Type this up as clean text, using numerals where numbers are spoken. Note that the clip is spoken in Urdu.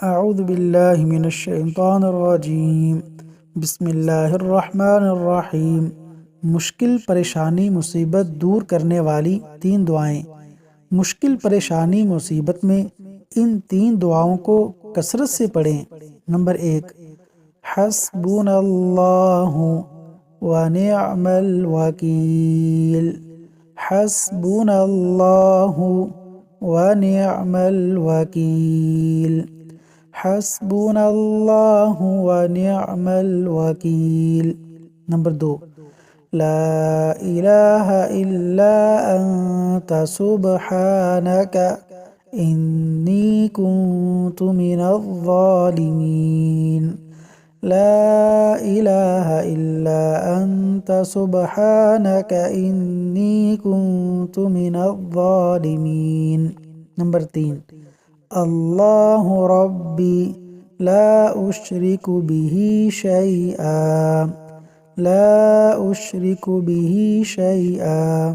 اعوذ باللہ من الشیطان الرجیم، بسم اللہ الرحمن الرحیم۔ مشکل پریشانی مصیبت دور کرنے والی 3 دعائیں۔ مشکل پریشانی مصیبت میں ان 3 دعاؤں کو کثرت سے پڑھیں۔ نمبر 1، حسبنا اللہ ونعم الوکیل۔ حسبنا اللہ ونعم الوکیل۔ حسبنا اللہ ونعم الوکیل۔ نمبر 2، لا الہ الا انت سبحانک انی کنت من الظالمین۔ لا الہ الا انت سبحانک انی کنت من الظالمین۔ نمبر 3، اللہ ربی لا اشرک به شیئا۔ لا اشرک به شیئا۔